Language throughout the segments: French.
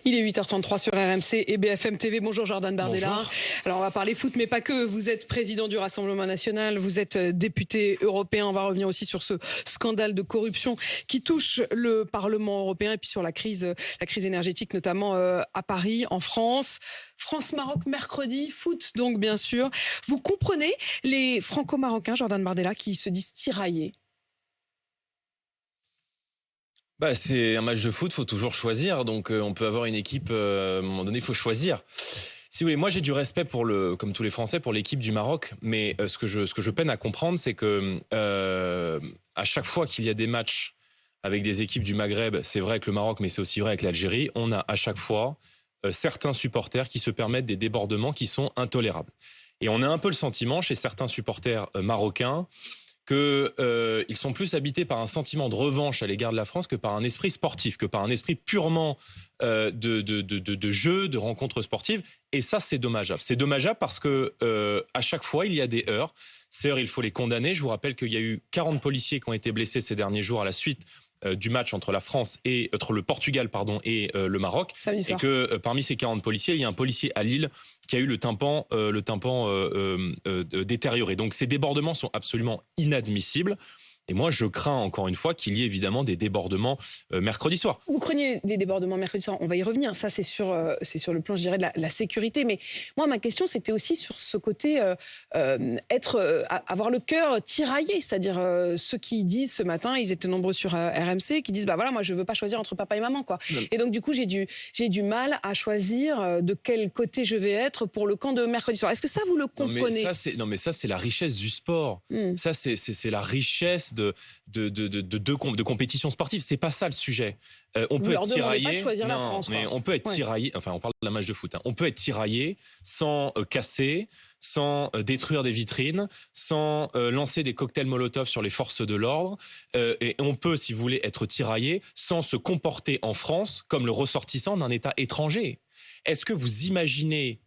Il est 8h33 sur RMC et BFM TV. Bonjour Jordan Bardella. Bonjour. Alors on va parler foot, mais pas que. Vous êtes président du Rassemblement national, vous êtes député européen. On va revenir aussi sur ce scandale de corruption qui touche le Parlement européen et puis sur la crise énergétique, notamment à Paris, en France. France-Maroc mercredi, foot donc bien sûr. Vous comprenez les franco-marocains, Jordan Bardella, qui se disent tiraillés? C'est un match de foot, il faut toujours choisir. Donc on peut avoir une équipe, à un moment donné, il faut choisir. Si vous voulez, moi j'ai du respect comme tous les Français, pour l'équipe du Maroc. Mais ce que je peine à comprendre, c'est que à chaque fois qu'il y a des matchs avec des équipes du Maghreb, c'est vrai avec le Maroc, mais c'est aussi vrai avec l'Algérie, on a à chaque fois certains supporters qui se permettent des débordements qui sont intolérables. Et on a un peu le sentiment chez certains supporters marocains qu'ils sont plus habités par un sentiment de revanche à l'égard de la France que par un esprit sportif, que par un esprit purement de jeu, de rencontres sportives. Et ça, c'est dommageable. C'est dommageable parce que à chaque fois, il y a des heurts. Ces heurts, il faut les condamner. Je vous rappelle qu'il y a eu 40 policiers qui ont été blessés ces derniers jours à la suite du match entre le Portugal et le Maroc, et que parmi ces 40 policiers, il y a un policier à Lille qui a eu le tympan détérioré. Donc ces débordements sont absolument inadmissibles. Et moi, je crains encore une fois qu'il y ait évidemment des débordements mercredi soir. Vous craignez des débordements mercredi soir, on va y revenir. Ça, c'est sur le plan, je dirais, de la sécurité. Mais moi, ma question, c'était aussi sur ce côté avoir le cœur tiraillé. C'est-à-dire ceux qui disent ce matin, ils étaient nombreux sur RMC, qui disent moi, je veux pas choisir entre papa et maman, quoi. Non. Et donc, du coup, j'ai du mal à choisir de quel côté je vais être pour le camp de mercredi soir. Est-ce que ça, vous le comprenez? Ça, c'est la richesse du sport. Ça, c'est la richesse de compétition sportive. C'est pas ça le sujet. On peut être tiraillé. On peut être tiraillé. Enfin, on parle de la match de foot. On peut être tiraillé sans casser, sans détruire des vitrines, sans lancer des cocktails Molotov sur les forces de l'ordre. Et on peut, si vous voulez, être tiraillé sans se comporter en France comme le ressortissant d'un État étranger. Est-ce que vous imaginez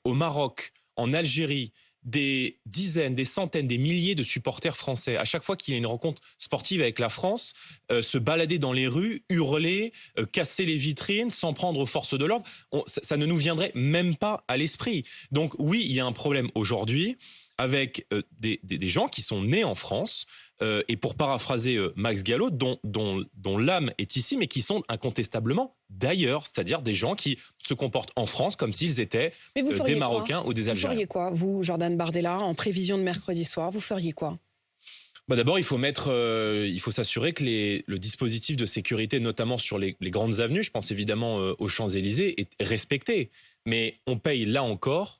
au Maroc, en Algérie, des dizaines, des centaines, des milliers de supporters français, à chaque fois qu'il y a une rencontre sportive avec la France, se balader dans les rues, hurler, casser les vitrines, s'en prendre aux forces de l'ordre, ça ne nous viendrait même pas à l'esprit. Donc oui, il y a un problème aujourd'hui avec des gens qui sont nés en France, et pour paraphraser Max Gallo, dont l'âme est ici, mais qui sont incontestablement d'ailleurs, c'est-à-dire des gens qui se comportent en France comme s'ils étaient des Marocains ou des Algériens. Vous feriez quoi, vous, Jordan Bardella, en prévision de mercredi soir? Vous feriez quoi? D'abord, il faut s'assurer que le dispositif de sécurité, notamment sur les grandes avenues, je pense évidemment aux Champs-Élysées, est respecté. Mais on paye là encore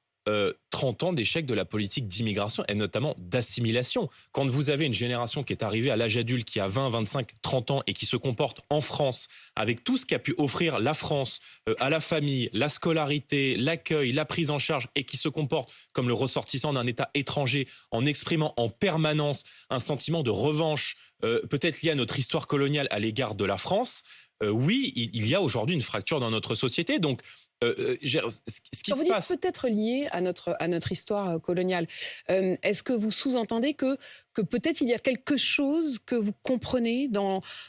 30 ans d'échec de la politique d'immigration et notamment d'assimilation. Quand vous avez une génération qui est arrivée à l'âge adulte, qui a 20, 25, 30 ans et qui se comporte en France avec tout ce qu'a pu offrir la France à la famille, la scolarité, l'accueil, la prise en charge, et qui se comporte comme le ressortissant d'un État étranger en exprimant en permanence un sentiment de revanche, peut-être lié à notre histoire coloniale à l'égard de la France, oui, il y a aujourd'hui une fracture dans notre société. Donc, ce qui se passe peut-être lié à notre histoire coloniale. Est-ce que vous sous-entendez que peut-être il y a quelque chose que vous comprenez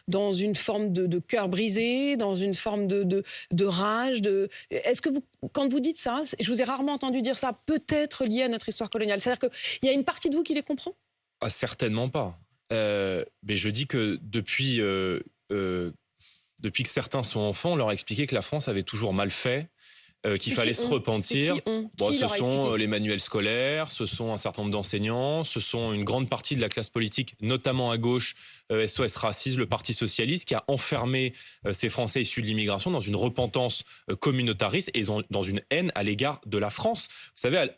dans une forme de cœur brisé, dans une forme de rage? Est-ce que quand vous dites ça, je vous ai rarement entendu dire ça, peut-être lié à notre histoire coloniale. C'est-à-dire qu'il y a une partie de vous qui les comprend? Certainement pas. Mais je dis que depuis que certains sont enfants, on leur a expliqué que la France avait toujours mal fait, qu'il fallait se repentir. Ce sont les manuels scolaires, ce sont un certain nombre d'enseignants, ce sont une grande partie de la classe politique, notamment à gauche, SOS Racisme, le Parti Socialiste, qui a enfermé ces Français issus de l'immigration dans une repentance communautariste et dans une haine à l'égard de la France. Vous savez,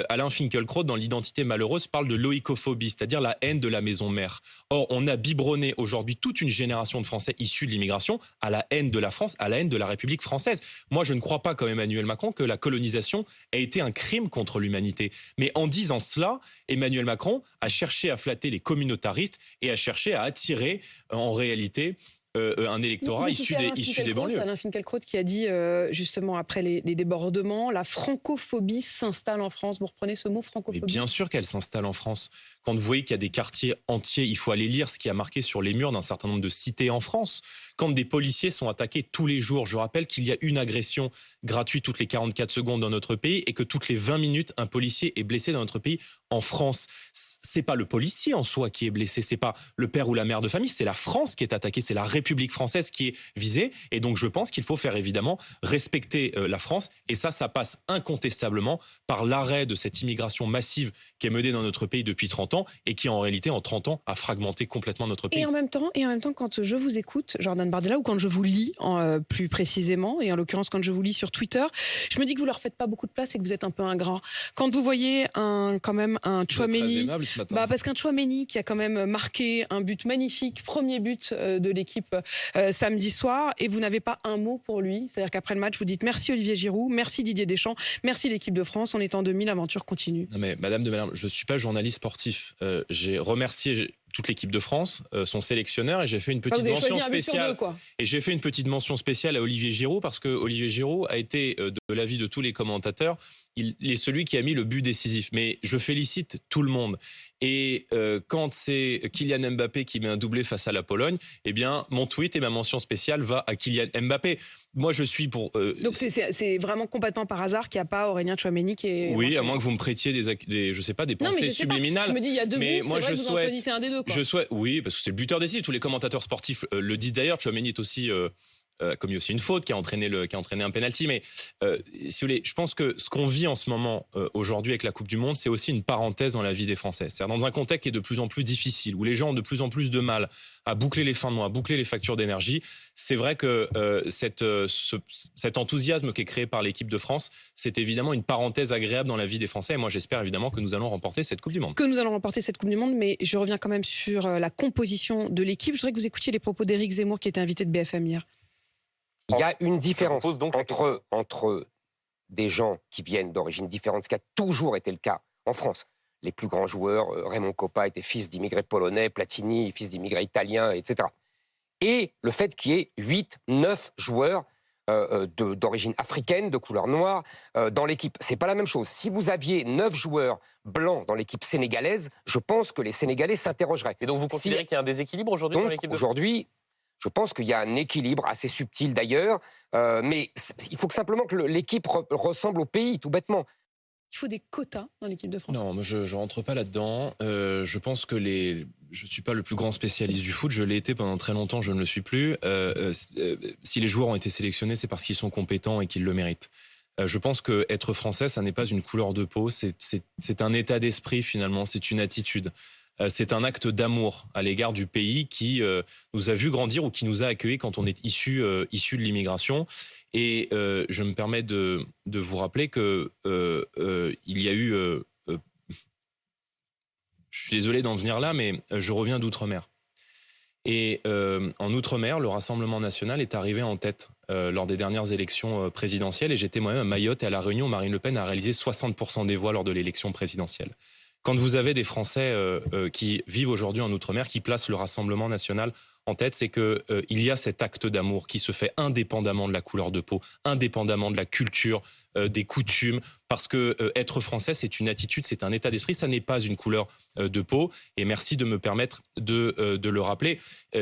Alain Finkielkraut, dans L'identité malheureuse, parle de l'oïkophobie, c'est-à-dire la haine de la maison mère. Or, on a biberonné aujourd'hui toute une génération de Français issus de l'immigration à la haine de la France, à la haine de la République française. Moi, je ne crois pas, comme Emmanuel Macron, que la colonisation a été un crime contre l'humanité. Mais en disant cela, Emmanuel Macron a cherché à flatter les communautaristes et a cherché à attirer, en réalité, un électorat issu des banlieues. Alain Finkielkraut qui a dit justement après les débordements, la francophobie s'installe en France. Vous reprenez ce mot, francophobie? Mais bien sûr qu'elle s'installe en France. Quand vous voyez qu'il y a des quartiers entiers, il faut aller lire ce qui a marqué sur les murs d'un certain nombre de cités en France. Quand des policiers sont attaqués tous les jours, je rappelle qu'il y a une agression gratuite toutes les 44 secondes dans notre pays et que toutes les 20 minutes, un policier est blessé dans notre pays. En France, c'est pas le policier en soi qui est blessé, c'est pas le père ou la mère de famille, c'est la France qui est attaquée, c'est la République française qui est visée. Et donc je pense qu'il faut faire évidemment respecter la France. Et ça passe incontestablement par l'arrêt de cette immigration massive qui est menée dans notre pays depuis 30 ans et qui en réalité en 30 ans a fragmenté complètement notre pays. Et en même temps, quand je vous écoute, Jordan Bardella, ou quand je vous lis plus précisément, et en l'occurrence quand je vous lis sur Twitter, je me dis que vous leur faites pas beaucoup de place et que vous êtes un peu ingrat. Quand vous voyez quand même un Tchouaméni, parce qu'un Tchouaméni qui a quand même marqué un but magnifique, premier but de l'équipe samedi soir, et vous n'avez pas un mot pour lui, c'est-à-dire qu'après le match vous dites merci Olivier Giroud, merci Didier Deschamps, merci l'équipe de France, on est en 2000, l'aventure continue. Non mais Madame de Malherbe, je ne suis pas journaliste sportif, j'ai remercié toute l'équipe de France, son sélectionneur, et j'ai fait une petite mention spéciale. Et j'ai fait une petite mention spéciale à Olivier Giroud parce que Olivier Giroud a été, de l'avis de tous les commentateurs, il est celui qui a mis le but décisif. Mais je félicite tout le monde. Et quand c'est Kylian Mbappé qui met un doublé face à la Pologne, eh bien mon tweet et ma mention spéciale va à Kylian Mbappé. Moi, je suis pour. Donc c'est vraiment complètement par hasard qu'il n'y a pas Aurélien Tchouaméni qui est. Oui, à moins que vous me prêtiez je sais pas, des pensées subliminales. Je me dis, il y a deux buts, c'est vrai que vous en choisissez un des deux. Oui, parce que c'est le buteur décisif. Tous les commentateurs sportifs le disent d'ailleurs. Tchouaméni est aussi commis aussi une faute qui a entraîné un penalty. Mais si vous voulez, je pense que ce qu'on vit en ce moment aujourd'hui avec la Coupe du Monde, c'est aussi une parenthèse dans la vie des Français. C'est-à-dire dans un contexte qui est de plus en plus difficile, où les gens ont de plus en plus de mal à boucler les fins de mois, à boucler les factures d'énergie. C'est vrai que cet enthousiasme qui est créé par l'équipe de France, c'est évidemment une parenthèse agréable dans la vie des Français. Et moi, j'espère évidemment que nous allons remporter cette Coupe du Monde. Mais je reviens quand même sur la composition de l'équipe. Je voudrais que vous écoutiez les propos d'Éric Zemmour, qui était invité de BFM hier. Il y a une différence entre des gens qui viennent d'origines différentes, ce qui a toujours été le cas en France. Les plus grands joueurs, Raymond Kopa était fils d'immigrés polonais, Platini, fils d'immigrés italiens, etc. Et le fait qu'il y ait 8, 9 joueurs d'origine africaine, de couleur noire, dans l'équipe. C'est pas la même chose. Si vous aviez 9 joueurs blancs dans l'équipe sénégalaise, je pense que les Sénégalais s'interrogeraient. Et donc vous considérez qu'il y a un déséquilibre aujourd'hui dans l'équipe de France ? Aujourd'hui, je pense qu'il y a un équilibre assez subtil d'ailleurs, mais il faut simplement que l'équipe ressemble au pays, tout bêtement. Il faut des quotas dans l'équipe de France. Non, moi je rentre pas là-dedans. Je pense que je suis pas le plus grand spécialiste du foot. Je l'ai été pendant très longtemps, je ne le suis plus. Si les joueurs ont été sélectionnés, c'est parce qu'ils sont compétents et qu'ils le méritent. Je pense que être français, ça n'est pas une couleur de peau. C'est un état d'esprit finalement. C'est une attitude. C'est un acte d'amour à l'égard du pays qui nous a vu grandir ou qui nous a accueillis quand on est issu de l'immigration. Et je me permets de vous rappeler que il y a eu... je suis désolé d'en venir là, mais je reviens d'Outre-mer. Et en Outre-mer, le Rassemblement national est arrivé en tête lors des dernières élections présidentielles. Et j'étais moi-même à Mayotte et à La Réunion où Marine Le Pen a réalisé 60% des voix lors de l'élection présidentielle. Quand vous avez des Français qui vivent aujourd'hui en Outre-mer, qui placent le Rassemblement national en tête, c'est qu'il y a cet acte d'amour qui se fait indépendamment de la couleur de peau, indépendamment de la culture, des coutumes, parce que être français, c'est une attitude, c'est un état d'esprit, ça n'est pas une couleur de peau. Et merci de me permettre de le rappeler.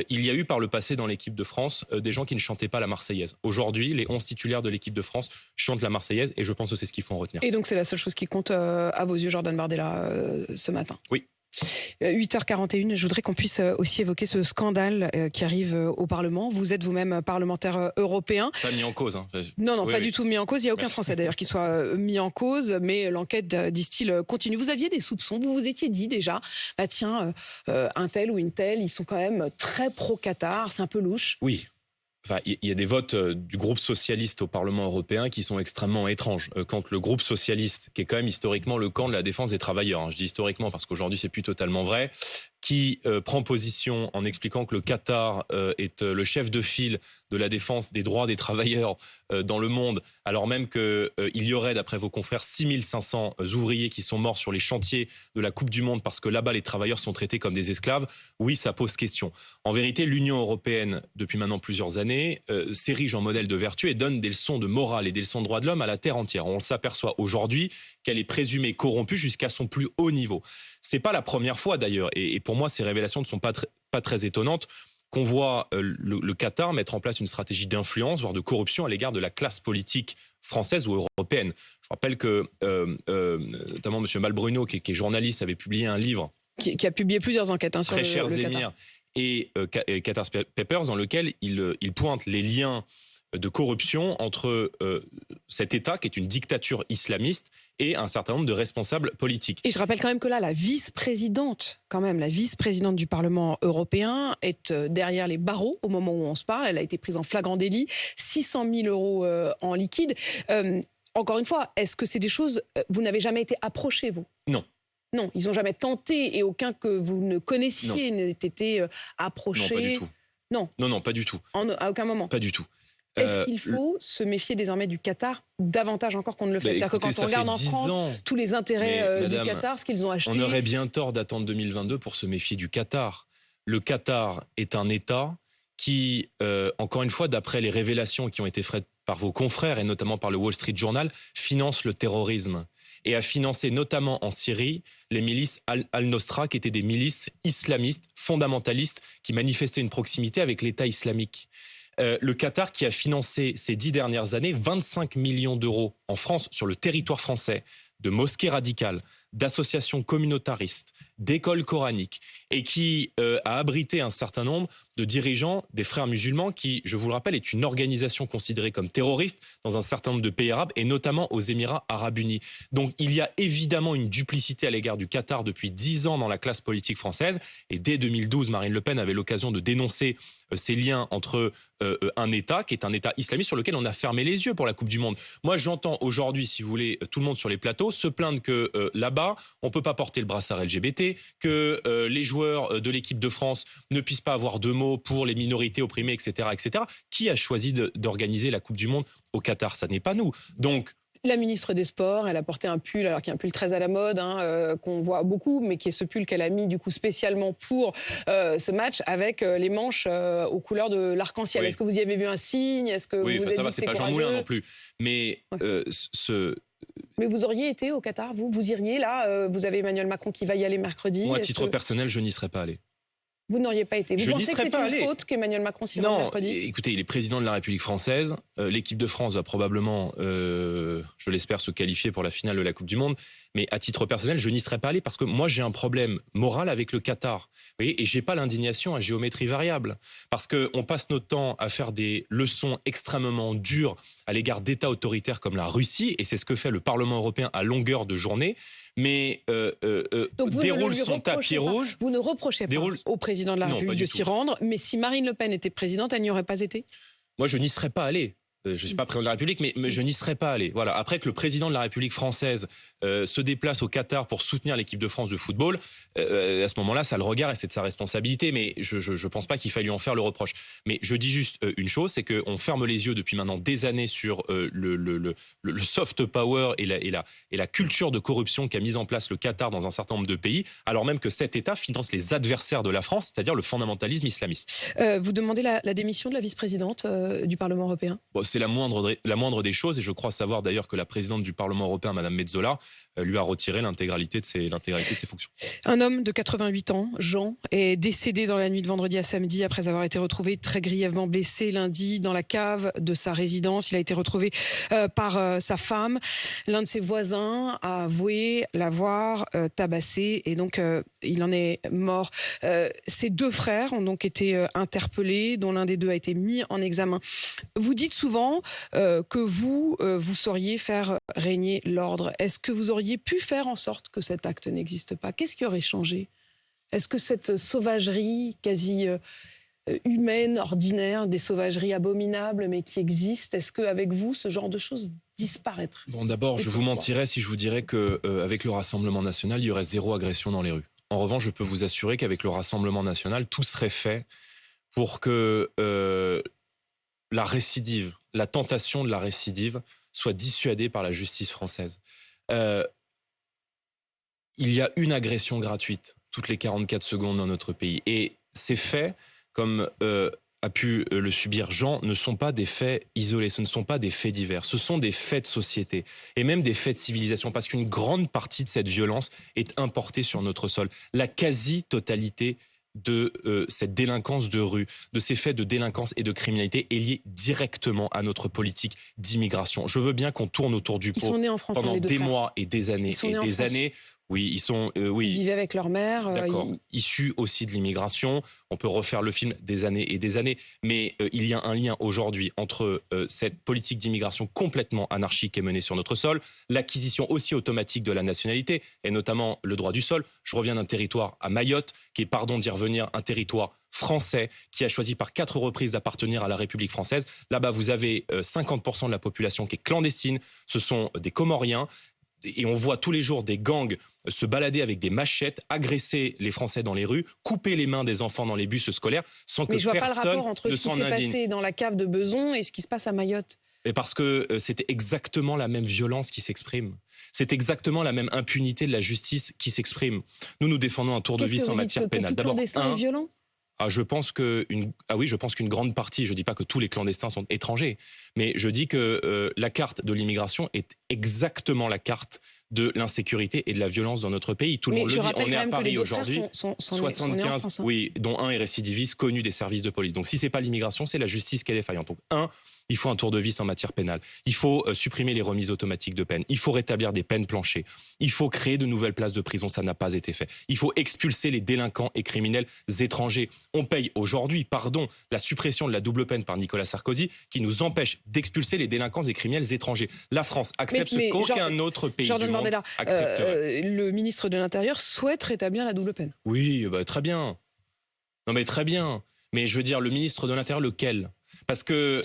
Il y a eu par le passé dans l'équipe de France des gens qui ne chantaient pas la Marseillaise. Aujourd'hui, les 11 titulaires de l'équipe de France chantent la Marseillaise et je pense que c'est ce qu'il faut en retenir. Et donc c'est la seule chose qui compte à vos yeux, Jordan Bardella, ce matin? Oui. 8h41, je voudrais qu'on puisse aussi évoquer ce scandale qui arrive au Parlement. Vous êtes vous-même parlementaire européen. Pas mis en cause. Hein. Non, pas du tout mis en cause. Il n'y a aucun Français d'ailleurs qui soit mis en cause, mais l'enquête, disent-ils, continue. Vous aviez des soupçons, vous vous étiez dit déjà, un tel ou une telle, ils sont quand même très pro-Qatar, c'est un peu louche. Oui. Enfin, il y a des votes du groupe socialiste au Parlement européen qui sont extrêmement étranges. Quand le groupe socialiste, qui est quand même historiquement le camp de la défense des travailleurs, je dis historiquement parce qu'aujourd'hui c'est plus totalement vrai, qui prend position en expliquant que le Qatar est le chef de file de la défense des droits des travailleurs dans le monde, alors même qu'il y aurait, d'après vos confrères, 6500 ouvriers qui sont morts sur les chantiers de la Coupe du Monde parce que là-bas, les travailleurs sont traités comme des esclaves, oui, ça pose question. En vérité, l'Union européenne, depuis maintenant plusieurs années, s'érige en modèle de vertu et donne des leçons de morale et des leçons de droits de l'homme à la terre entière. On s'aperçoit aujourd'hui qu'elle est présumée corrompue jusqu'à son plus haut niveau. C'est pas la première fois d'ailleurs, et pour moi, ces révélations ne sont pas très étonnantes, qu'on voit le Qatar mettre en place une stratégie d'influence, voire de corruption à l'égard de la classe politique française ou européenne. Je rappelle que notamment M. Malbruno, qui est journaliste, avait publié un livre qui a publié plusieurs enquêtes sur Très chers émirs et Qatar Papers, dans lequel il pointe les liens de corruption entre cet État, qui est une dictature islamiste, et un certain nombre de responsables politiques. Et je rappelle quand même que là, la vice-présidente du Parlement européen est derrière les barreaux au moment où on se parle. Elle a été prise en flagrant délit, 600 000 euros en liquide. Encore une fois, est-ce que c'est des choses... Vous n'avez jamais été approché, vous ? Non. Non, ils n'ont jamais tenté et aucun que vous ne connaissiez n'a été approché. Non, pas du tout. Non. Non, pas du tout. À aucun moment. Pas du tout. Est-ce qu'il faut se méfier désormais du Qatar davantage encore qu'on ne le fait? C'est-à-dire que quand on regarde en France tous les intérêts du Qatar, ce qu'ils ont acheté... On aurait bien tort d'attendre 2022 pour se méfier du Qatar. Le Qatar est un État qui, encore une fois, d'après les révélations qui ont été faites par vos confrères et notamment par le Wall Street Journal, finance le terrorisme et a financé notamment en Syrie les milices Al-Nosra, qui étaient des milices islamistes, fondamentalistes, qui manifestaient une proximité avec l'État islamique. Le Qatar qui a financé ces 10 dernières années 25 millions d'euros en France, sur le territoire français, de mosquées radicales, d'associations communautaristes, d'écoles coraniques, et qui a abrité un certain nombre de dirigeants des Frères musulmans qui, je vous le rappelle, est une organisation considérée comme terroriste dans un certain nombre de pays arabes, et notamment aux Émirats arabes unis. Donc il y a évidemment une duplicité à l'égard du Qatar depuis 10 ans dans la classe politique française, et dès 2012, Marine Le Pen avait l'occasion de dénoncer ces liens entre un État qui est un État islamiste sur lequel on a fermé les yeux pour la Coupe du Monde. Moi, j'entends aujourd'hui, si vous voulez, tout le monde sur les plateaux se plaindre que là-bas, on ne peut pas porter le brassard LGBT, que les joueurs de l'équipe de France ne puissent pas avoir de mots pour les minorités opprimées, etc., etc. Qui a choisi d'organiser la Coupe du Monde au Qatar? Ça n'est pas nous. Donc, la ministre des Sports, elle a porté un pull, alors qui est un pull très à la mode, qu'on voit beaucoup, mais qui est ce pull qu'elle a mis du coup spécialement pour ce match, avec les manches aux couleurs de l'arc-en-ciel. Oui. Est-ce que vous y avez vu un signe? Est-ce que oui, vous ça va, c'est pas Jean Moulin non plus. Mais Mais vous auriez été au Qatar, vous iriez là, vous avez Emmanuel Macron qui va y aller mercredi. Moi, à titre personnel, je n'y serais pas allé. Vous n'auriez pas été. Vous pensez que c'est une faute qu'Emmanuel Macron s'y rende mercredi? Non, écoutez, il est président de la République française. L'équipe de France va probablement, je l'espère, se qualifier pour la finale de la Coupe du Monde. Mais à titre personnel, je n'y serais pas allé parce que moi, j'ai un problème moral avec le Qatar. Vous voyez, et j'ai pas l'indignation à géométrie variable. Parce qu'on passe notre temps à faire des leçons extrêmement dures à l'égard d'États autoritaires comme la Russie. Et c'est ce que fait le Parlement européen à longueur de journée. Mais déroule son tapis rouge. Vous ne reprochez pas au président de la République de s'y rendre, mais si Marine Le Pen était présidente, elle n'y aurait pas été? Moi, je n'y serais pas allé. Je ne suis pas président de la République, mais je n'y serais pas allé. Voilà. Après que le président de la République française se déplace au Qatar pour soutenir l'équipe de France de football, à ce moment-là, ça le regarde et c'est de sa responsabilité. Mais je ne pense pas qu'il faille lui en faire le reproche. Mais je dis juste une chose, c'est qu'on ferme les yeux depuis maintenant des années sur le soft power et la culture de corruption qu'a mise en place le Qatar dans un certain nombre de pays, alors même que cet État finance les adversaires de la France, c'est-à-dire le fondamentalisme islamiste. Vous demandez la démission de la vice-présidente du Parlement européen? Bon, c'est la moindre des choses, et je crois savoir d'ailleurs que la présidente du Parlement européen, Madame Metsola, lui a retiré l'intégralité de ses fonctions. Un homme de 88 ans, Jean, est décédé dans la nuit de vendredi à samedi après avoir été retrouvé très grièvement blessé lundi dans la cave de sa résidence. Il a été retrouvé par sa femme. L'un de ses voisins a avoué l'avoir tabassé et donc il en est mort. Ses deux frères ont donc été interpellés, dont l'un des deux a été mis en examen. Vous dites souvent que vous sauriez faire régner l'ordre. Est-ce que vous auriez pu faire en sorte que cet acte n'existe pas? Qu'est-ce qui aurait changé? Est-ce que cette sauvagerie quasi humaine, ordinaire, des sauvageries abominables mais qui existent, est-ce qu'avec vous, ce genre de choses disparaîtrait? Bon, d'abord, je vous mentirais si je vous dirais qu'avec le Rassemblement national, il y aurait zéro agression dans les rues. En revanche, je peux vous assurer qu'avec le Rassemblement national, tout serait fait pour que la récidive, la tentation de la récidive soit dissuadée par la justice française. Il y a une agression gratuite toutes les 44 secondes dans notre pays. Et ces faits, comme a pu le subir Jean, ne sont pas des faits isolés, ce ne sont pas des faits divers, ce sont des faits de société et même des faits de civilisation, parce qu'une grande partie de cette violence est importée sur notre sol. La quasi-totalité de cette délinquance de rue, de ces faits de délinquance et de criminalité est liée directement à notre politique d'immigration. Je veux bien qu'on tourne autour du pot pendant des mois et des années et des années. Oui, ils sont. Oui. Ils vivaient avec leur mère. D'accord. Issus aussi de l'immigration. On peut refaire le film des années et des années. Mais il y a un lien aujourd'hui entre cette politique d'immigration complètement anarchique qui est menée sur notre sol, l'acquisition aussi automatique de la nationalité, et notamment le droit du sol. Je reviens d'un territoire à Mayotte, qui est, pardon d'y revenir, un territoire français, qui a choisi par 4 reprises d'appartenir à la République française. Là-bas, vous avez 50% de la population qui est clandestine. Ce sont des Comoriens. Et on voit tous les jours des gangs se balader avec des machettes, agresser les Français dans les rues, couper les mains des enfants dans les bus scolaires sans que personne ne s'en indigne. Mais je vois pas le rapport entre ce qui s'est passé dans la cave de Bezons et ce qui se passe à Mayotte. Et parce que c'était exactement la même violence qui s'exprime. C'est exactement la même impunité de la justice qui s'exprime. Nous défendons un tour de vis en matière pénale. D'abord, est violent. Je pense qu'une grande partie, je ne dis pas que tous les clandestins sont étrangers, mais je dis que la carte de l'immigration est exactement la carte de l'insécurité et de la violence dans notre pays. Tout le monde le dit. On est à Paris aujourd'hui, 75, France, hein. Oui, dont un est récidiviste, connu des services de police. Donc si c'est pas l'immigration, c'est la justice qui est défaillante. Donc il faut un tour de vis en matière pénale. Il faut supprimer les remises automatiques de peine. Il faut rétablir des peines planchées. Il faut créer de nouvelles places de prison. Ça n'a pas été fait. Il faut expulser les délinquants et criminels étrangers. On paye aujourd'hui, la suppression de la double peine par Nicolas Sarkozy qui nous empêche d'expulser les délinquants et criminels étrangers. La France accepte ce qu'aucun autre pays du monde accepterait. Le ministre de l'Intérieur souhaite rétablir la double peine. Oui, très bien. Non mais très bien. Mais je veux dire, le ministre de l'Intérieur, lequel ? Parce que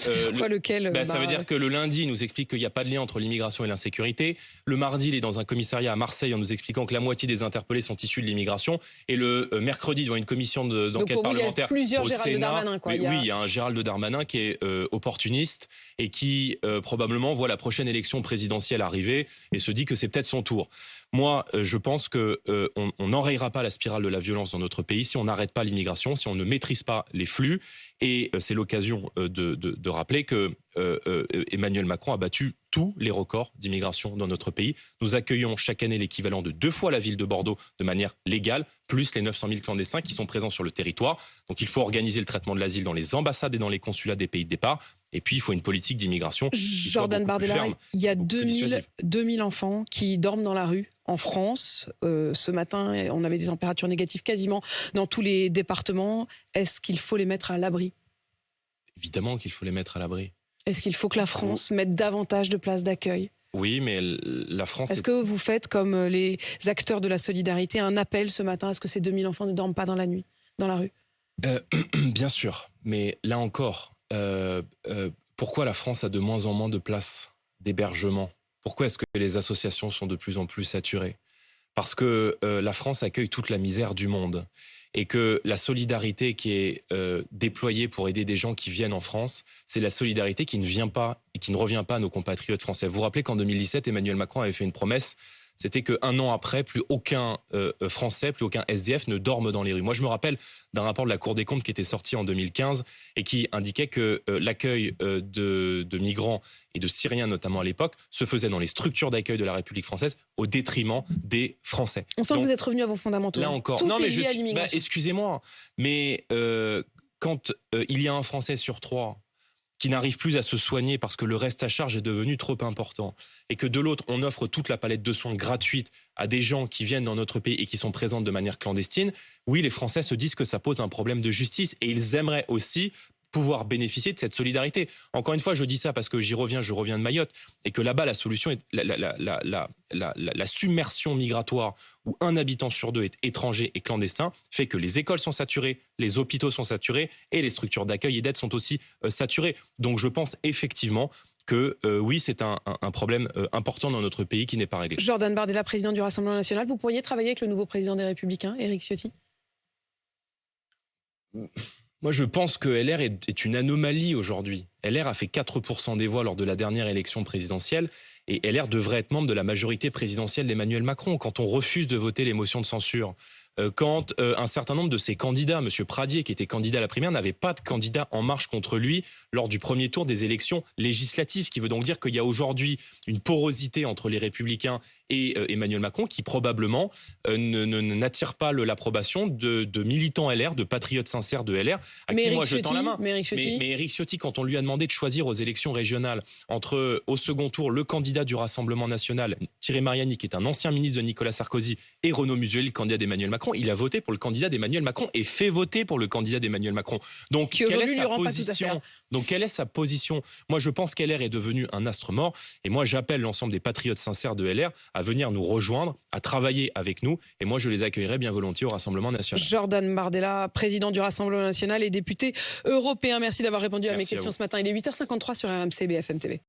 lequel ça veut dire que le lundi, il nous explique qu'il n'y a pas de lien entre l'immigration et l'insécurité. Le mardi, il est dans un commissariat à Marseille en nous expliquant que la moitié des interpellés sont issus de l'immigration. Et le mercredi, devant une commission d'enquête parlementaire au Sénat, il y a un Gérald Darmanin qui est opportuniste et qui probablement voit la prochaine élection présidentielle arriver et se dit que c'est peut-être son tour. Moi, je pense qu'on n'enrayera pas la spirale de la violence dans notre pays si on n'arrête pas l'immigration, si on ne maîtrise pas les flux. Et c'est l'occasion de rappeler que Emmanuel Macron a battu tous les records d'immigration dans notre pays. Nous accueillons chaque année l'équivalent de 2 fois la ville de Bordeaux de manière légale, plus les 900 000 clandestins qui sont présents sur le territoire. Donc il faut organiser le traitement de l'asile dans les ambassades et dans les consulats des pays de départ. Et puis il faut une politique d'immigration. Jordan Bardella, il y a 2000 enfants qui dorment dans la rue en France. Ce matin, on avait des températures négatives quasiment dans tous les départements. Est-ce qu'il faut les mettre à l'abri ? Évidemment qu'il faut les mettre à l'abri. Est-ce qu'il faut que la France mette davantage de places d'accueil ? Oui, mais la France... Est-ce que vous faites, comme les acteurs de la solidarité, un appel ce matin à ce que ces 2000 enfants ne dorment pas dans la nuit, dans la rue ? Bien sûr, mais là encore, pourquoi la France a de moins en moins de places d'hébergement ? Pourquoi est-ce que les associations sont de plus en plus saturées ? Parce que la France accueille toute la misère du monde et que la solidarité qui est déployée pour aider des gens qui viennent en France, c'est la solidarité qui ne vient pas et qui ne revient pas à nos compatriotes français. Vous vous rappelez qu'en 2017, Emmanuel Macron avait fait une promesse, c'était qu'un an après, plus aucun Français, plus aucun SDF ne dorme dans les rues. Moi, je me rappelle d'un rapport de la Cour des comptes qui était sorti en 2015 et qui indiquait que l'accueil de migrants et de Syriens, notamment à l'époque, se faisait dans les structures d'accueil de la République française au détriment des Français. On sent que vous êtes revenu à vos fondamentaux. Là encore. Tout est lié à l'immigration. Excusez-moi, mais quand il y a un Français sur 3 qui n'arrive plus à se soigner parce que le reste à charge est devenu trop important, et que de l'autre, on offre toute la palette de soins gratuite à des gens qui viennent dans notre pays et qui sont présents de manière clandestine, oui, les Français se disent que ça pose un problème de justice, et ils aimeraient aussi pouvoir bénéficier de cette solidarité. Encore une fois, je dis ça parce que je reviens de Mayotte, et que là-bas, la solution est la submersion migratoire où un habitant sur 2 est étranger et clandestin, fait que les écoles sont saturées, les hôpitaux sont saturés et les structures d'accueil et d'aide sont aussi saturées. Donc je pense effectivement que oui, c'est un problème important dans notre pays qui n'est pas réglé. Jordan Bardella, président du Rassemblement national, vous pourriez travailler avec le nouveau président des Républicains, Éric Ciotti? Moi, je pense que LR est une anomalie aujourd'hui. LR a fait 4% des voix lors de la dernière élection présidentielle et LR devrait être membre de la majorité présidentielle d'Emmanuel Macron. Quand on refuse de voter les motions de censure, quand un certain nombre de ses candidats, M. Pradier, qui était candidat à la primaire, n'avait pas de candidat en marche contre lui lors du premier tour des élections législatives, ce qui veut donc dire qu'il y a aujourd'hui une porosité entre les Républicains et Emmanuel Macron qui probablement n'attire pas l'approbation de militants LR, de patriotes sincères de LR, à qui moi je tends la main. Mais Éric Ciotti, quand on lui a demandé de choisir aux élections régionales entre, au second tour, le candidat du Rassemblement national, Thierry Mariani, qui est un ancien ministre de Nicolas Sarkozy, et Renaud Muselier, le candidat d'Emmanuel Macron, il a voté pour le candidat d'Emmanuel Macron et fait voter pour le candidat d'Emmanuel Macron. Donc, quelle est sa position? Donc, quelle est sa position? Moi, je pense qu'LR est devenu un astre mort. Et moi, j'appelle l'ensemble des patriotes sincères de LR à venir nous rejoindre, à travailler avec nous. Et moi, je les accueillerai bien volontiers au Rassemblement national. Jordan Bardella, président du Rassemblement national et député européen. Merci d'avoir répondu à mes questions ce matin. Il est 8h53 sur RMC BFM TV.